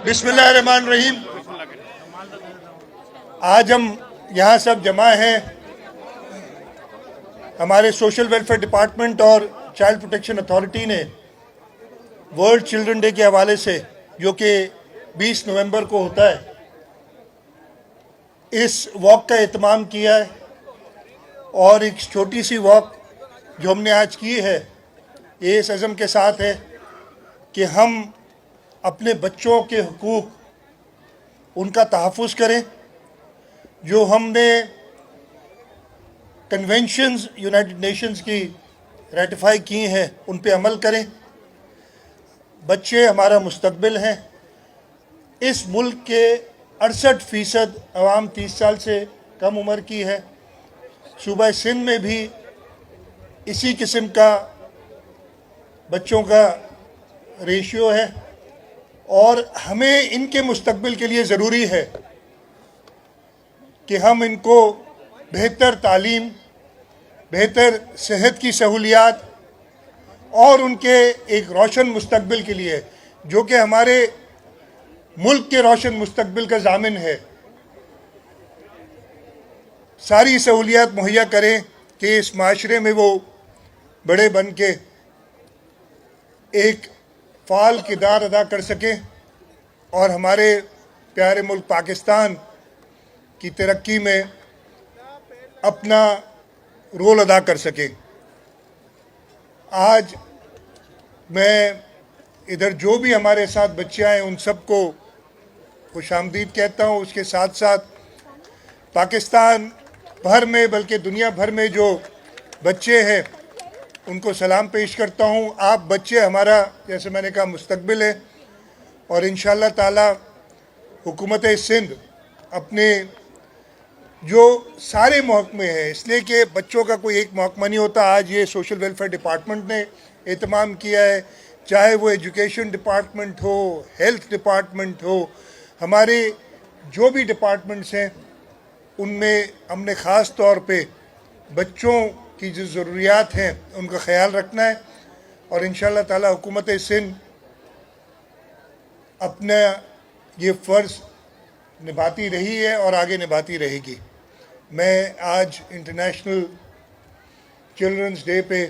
बिस्मिल्लाहिर्रहमानिर्रहीम। आज हम यहाँ सब जमा हैं हमारे सोशल वेलफेयर डिपार्टमेंट और चाइल्ड प्रोटेक्शन अथॉरिटी ने वर्ल्ड चिल्ड्रन डे के हवाले से, जो कि 20 नवंबर को होता है, इस वॉक का एहतमाम किया है। और एक छोटी सी वॉक जो हमने आज की है, ये इस अज़म के साथ है कि हम अपने बच्चों के हुकूक, उनका तहफ़्फ़ुज़ करें। जो हमने कन्वेंशंस यूनाइटेड नेशंस की रेटिफाई की हैं, उन पे अमल करें। बच्चे हमारा मुस्तकबिल हैं। इस मुल्क के 68% अवाम 30 साल से कम उम्र की है। सूबा सिंध में भी इसी किस्म का बच्चों का रेशियो है और हमें इनके मुस्तकबिल के लिए ज़रूरी है कि हम इनको बेहतर तालीम, बेहतर सेहत की सहूलियात और उनके एक रोशन मुस्तकबिल के लिए, जो कि हमारे मुल्क के रोशन मुस्तकबिल का ज़ामिन है, सारी सहूलियात मुहैया करें कि इस माशरे में वो बड़े बन के एक फ़ाल किरदार अदा कर सकें और हमारे प्यारे मुल्क पाकिस्तान की तरक्की में अपना रोल अदा कर सकें। आज मैं इधर जो भी हमारे साथ बच्चे आए उन सबको खुशामदीद कहता हूँ। उसके साथ साथ पाकिस्तान भर में, बल्कि दुनिया भर में जो बच्चे हैं उनको सलाम पेश करता हूँ। आप बच्चे हमारा, जैसे मैंने कहा, मुस्तकबिल है और इंशाअल्लाह ताला हुकूमत सिंध अपने जो सारे महकमे हैं, इसलिए कि बच्चों का कोई एक महकमा नहीं होता। आज ये सोशल वेलफेयर डिपार्टमेंट ने एहतमाम किया है, चाहे वो एजुकेशन डिपार्टमेंट हो, हेल्थ डिपार्टमेंट हो, हमारे जो भी डिपार्टमेंट्स हैं उनमें हमने ख़ास तौर पे बच्चों की जो ज़रूरियात हैं उनका ख्याल रखना है। और इंशाअल्लाह ताला हुकूमत सिंध अपना ये फ़र्ज़ निभाती रही है और आगे निभाती रहेगी। मैं आज इंटरनेशनल चिल्ड्रंस डे पे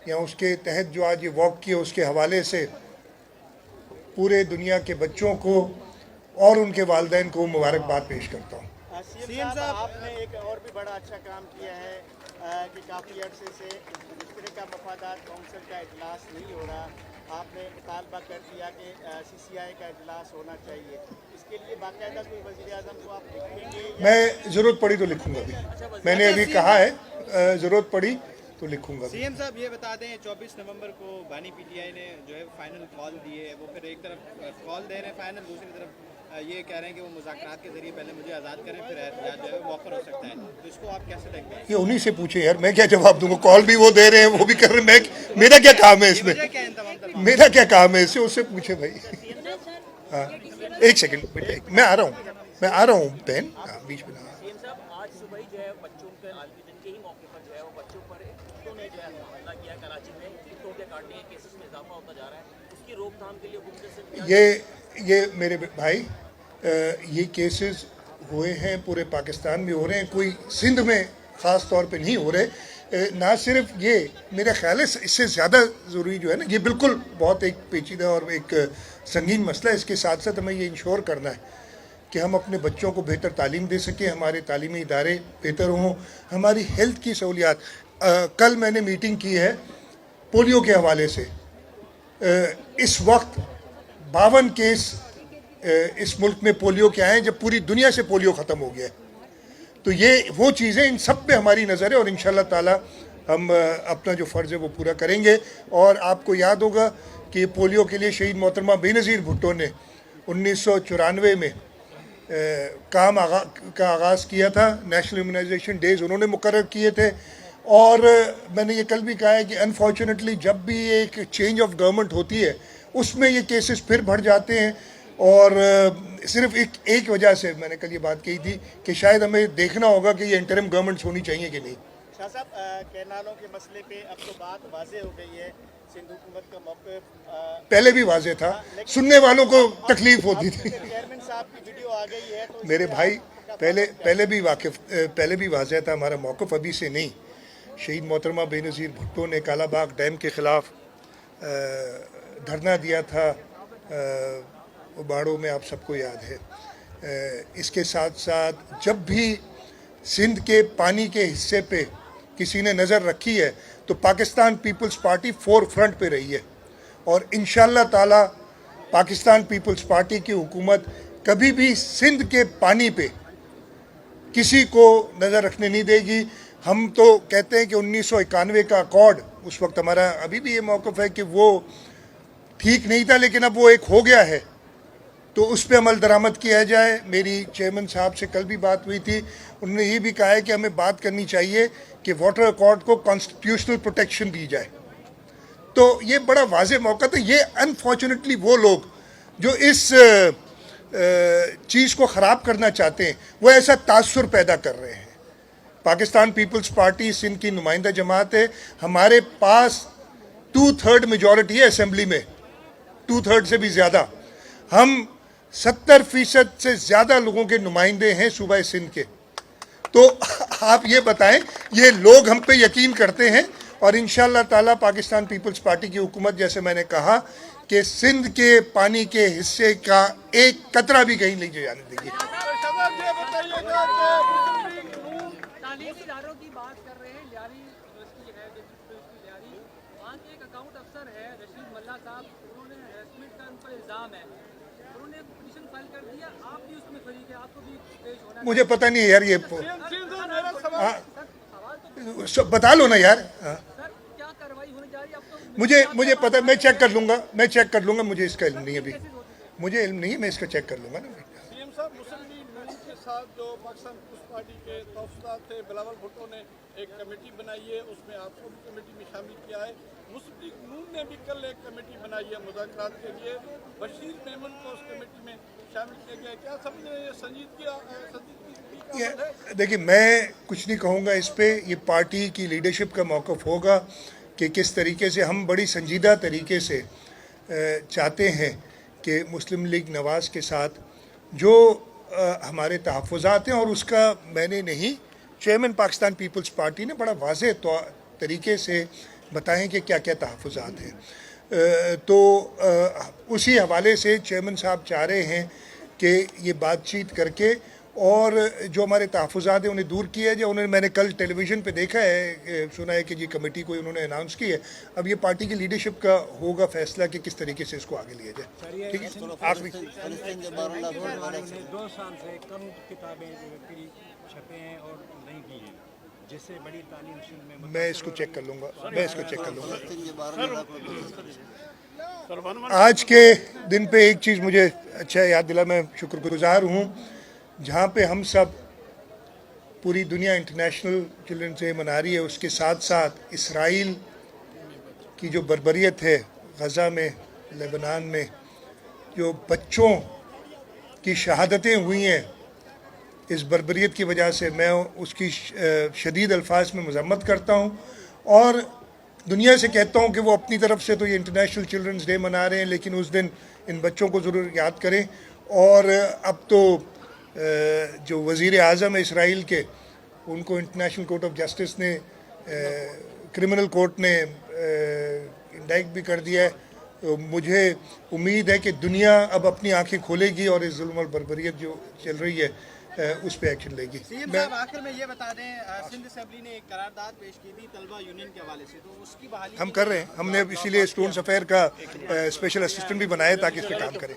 या उसके तहत जो आज ये वॉक किया, उसके हवाले से पूरे दुनिया के बच्चों को और उनके वालिदैन को मुबारकबाद पेश करता हूँ। सीएम साहब, आपने एक और भी बड़ा अच्छा काम किया है कि काफ़ी अर्से से मिस्त्री का मफादात काउंसिल का इजलास नहीं हो रहा। आपने मुतालबा कर दिया कि CCI का इजलास होना चाहिए। इसके लिए बाकायदा कोई वज़ीर-ए-आज़म को आप लिखेंगे? मैं ज़रूरत पड़ी तो लिखूँगा भी। मैंने अभी कहा है ज़रूरत पड़ी तो लिखूँगा। सीएम साहब, ये बता दें, 24 नवंबर को बानी PTI ने जो है फाइनल कॉल दिए है। वो फिर एक तरफ कॉल दे रहे हैं फाइनल, दूसरी तरफ ये कह रहे हैं कि वो मुज़ाकरात के जरिए पहले मुझे आज़ाद करें, फिर एहतियात जो है मौखर हो सकता है। तो इसको आप कैसे देखते हैं? ये उन्हीं से पूछे यार, मैं क्या जवाब दूंगा। कॉल भी वो दे रहे हैं, वो भी कर रहे हैं, मैं मेरा क्या काम है इसमें? मेरा क्या काम है इससे? उससे पूछे भाई। हाँ, एक सेकंड बेटा, मैं आ रहा हूँ बहन, बीच में। सीएम साहब, आज सुबह ही जो है बच्चों के आलमी दिन के ही मौके पर जो है वो बच्चों पर कुत्तों ने जो है हमला किया। कराची में कुत्तों के काटने के केसेस में इजाफा होता जा रहा है। उसकी रोकथाम के लिए हुकूमत से ये मेरे भाई, ये केसेस हुए हैं, पूरे पाकिस्तान में हो रहे हैं, कोई सिंध में ख़ास तौर पे नहीं हो रहे। ना सिर्फ ये, मेरा ख्याल है इससे ज़्यादा ज़रूरी जो है ना, ये बिल्कुल बहुत एक पेचीदा और एक संगीन मसला है। इसके साथ साथ हमें ये इंश्योर करना है कि हम अपने बच्चों को बेहतर तालीम दे सकें, हमारे तालीमी इदारे बेहतर हों, हमारी हेल्थ की सहूलियात। कल मैंने मीटिंग की है पोलियो के हवाले से। इस वक्त 52 केस इस मुल्क में पोलियो के आए, जब पूरी दुनिया से पोलियो ख़त्म हो गया है। तो ये वो चीज़ें, इन सब पे हमारी नज़र है और इंशाअल्लाह ताला हम अपना जो फ़र्ज़ है वो पूरा करेंगे। और आपको याद होगा कि पोलियो के लिए शहीद मोहतरमा बेनज़ीर भुट्टो ने 1994 में काम का आगाज़ किया था। नेशनल इम्यूनाइजेशन डेज़ उन्होंने मुकर्रर किए थे। और मैंने ये कल भी कहा है कि अनफॉर्चुनेटली जब भी एक चेंज ऑफ गवर्नमेंट होती है उसमें ये केसेस फिर बढ़ जाते हैं। और सिर्फ एक वजह से मैंने कल ये बात कही थी कि शायद हमें देखना होगा कि ये इंटरिम गवर्नमेंट्स होनी चाहिए कि नहीं। शाह साहब, कैनालों के मसले पे अब तो बात वाज़ेह हो गई है। सिंध हुकूमत का मौके पहले भी वाजे था, सुनने वालों को तकलीफ होती थी। चेयरमैन साहब की वीडियो आ गई है तो मेरे भाई पहले भी वाजह था, हमारा मौक़िफ़ अभी से नहीं। शहीद मोहतरमा बेनज़ीर भुट्टो ने कालाबाग डैम के ख़िलाफ़ धरना दिया था उबाड़ों में, आप सबको याद है। इसके साथ साथ जब भी सिंध के पानी के हिस्से पे किसी ने नज़र रखी है तो Pakistan Peoples Party forefront पे रही है, और इंशाअल्लाह ताला पाकिस्तान पीपल्स पार्टी की हुकूमत कभी भी सिंध के पानी पे किसी को नज़र रखने नहीं देगी। हम तो कहते हैं कि 1991 का अकॉर्ड, उस वक्त हमारा अभी भी ये मौक़िफ़ है कि वो ठीक नहीं था, लेकिन अब वो एक हो गया है तो उस पर अमल दरामद किया जाए। मेरी चेयरमैन साहब से कल भी बात हुई थी, उन्होंने ये भी कहा है कि हमें बात करनी चाहिए कि वाटर अकॉर्ड को कॉन्स्टिट्यूशनल प्रोटेक्शन दी जाए। तो ये बड़ा वाज़े मौका था। ये अनफॉर्चुनेटली वो लोग जो इस चीज़ को ख़राब करना चाहते हैं वो ऐसा तासुर पैदा कर रहे हैं। पाकिस्तान पीपल्स पार्टी सिंध की नुमाइंदा जमात है, हमारे पास 2/3 मेजॉरिटी है असेंबली में, 2/3 से भी ज़्यादा। हम 70% से ज़्यादा लोगों के नुमाइंदे हैं सूबा सिंध के। तो आप ये बताएं, ये लोग हम पे यकीन करते हैं, और इंशाअल्लाह ताला पाकिस्तान पीपल्स पार्टी की हुकूमत, जैसे मैंने कहा कि सिंध के पानी के हिस्से का एक कतरा भी कहीं नहीं जाने देगी। तालीमी इदारों की बात कर रहे हैं, लियारी यूनिवर्सिटी है, लियारी, वहाँ के एक अकाउंट अफसर है रशीद मल्ला साहब, उन्होंने हैरेसमेंट का उन पर इल्ज़ाम है, उन्होंने पिटीशन फाइल कर दिया, आप भी उसमें शरीक है, आपको भी पेश होना। मुझे पता नहीं है यार, ये बता लो ना यार। सर क्या कार्रवाई होने जा रही है? अब तो मुझे पता, मैं चेक कर लूँगा, मुझे इसका इल्म नहीं है अभी, मुझे इल्म नहीं है, मैं इसका चेक कर लूँगा ना। सीएम साहब, मुस्लिम लीग नून के साथ जो पाकिस्तान पीपल्स पार्टी के तौफीदार थे बिलावल भुट्टो ने एक कमेटी बनाई है, उसमें आपको भी कमेटी में शामिल किया है। मुस्लिम लीग नून ने भी कल एक कमेटी बनाई है मुज़ाकरात के लिए, बशीर मेमन को उस कमेटी में शामिल किया गया है। क्या समझ रहे हैं संजीदगी देखिए, मैं कुछ नहीं कहूँगा इस पे, ये पार्टी की लीडरशिप का मौक़िफ़ होगा कि किस तरीके से हम बड़ी संजीदा तरीके से चाहते हैं कि मुस्लिम लीग नवाज़ के साथ जो हमारे तहफ़्फ़ुज़ात हैं, और उसका मैंने नहीं, चेयरमैन पाकिस्तान पीपल्स पार्टी ने बड़ा वाज़ेह तरीके से बताएं कि क्या क्या तहफ़्फ़ुज़ात हैं। तो उसी हवाले से चेयरमैन साहब चाह रहे हैं कि ये बातचीत करके और जो हमारे तहफ़्फ़ुज़ात हैं उन्हें दूर किया जाए। उन्होंने, मैंने कल टेलीविज़न पे देखा है, सुना है कि जी कमेटी कोई उन्होंने अनाउंस की है। अब ये पार्टी की लीडरशिप का होगा फैसला कि किस तरीके से इसको आगे लिया जाए। ठीक है, आखिरी 2 साल से कम किताबें छपे हैं और नहीं की हैं, जिससे बड़ी तालीम सिंध में। मैं इसको चेक कर लूँगा, आज के दिन पे एक चीज़ मुझे अच्छा याद दिला, मैं शुक्रगुजार हूँ, जहाँ पे हम सब, पूरी दुनिया इंटरनेशनल चिल्ड्रंस डे मना रही है, उसके साथ साथ इसराइल की जो बर्बरियत है गज़ा में, लेबनान में, जो बच्चों की शहादतें हुई हैं इस बर्बरियत की वजह से, मैं उसकी शदीद अल्फाज में मज़म्मत करता हूँ, और दुनिया से कहता हूँ कि वो अपनी तरफ से तो ये इंटरनेशनल चिल्ड्रंस डे मना रहे हैं, लेकिन उस दिन इन बच्चों को ज़रूर याद करें। और अब तो जो वज़ीर आज़म है इसराइल के, उनको इंटरनेशनल कोर्ट ऑफ जस्टिस ने, क्रिमिनल कोर्ट ने इंडाइट भी कर दिया है। तो मुझे उम्मीद है कि दुनिया अब अपनी आंखें खोलेगी और इस जुल्म और बर्बरियत जो चल रही है उस पर एक्शन लेगी। सीएम साहब, आखिर में ये बता दें, सिंध असेंबली ने एक करारदाद पेश की थी तलबा यूनियन के हवाले से, तो उसकी बहाली हम कर रहे हैं, हमने इसीलिए स्टूडेंट्स अफेयर का स्पेशल असिस्टेंट भी बनाया ताकि इस पर काम करें।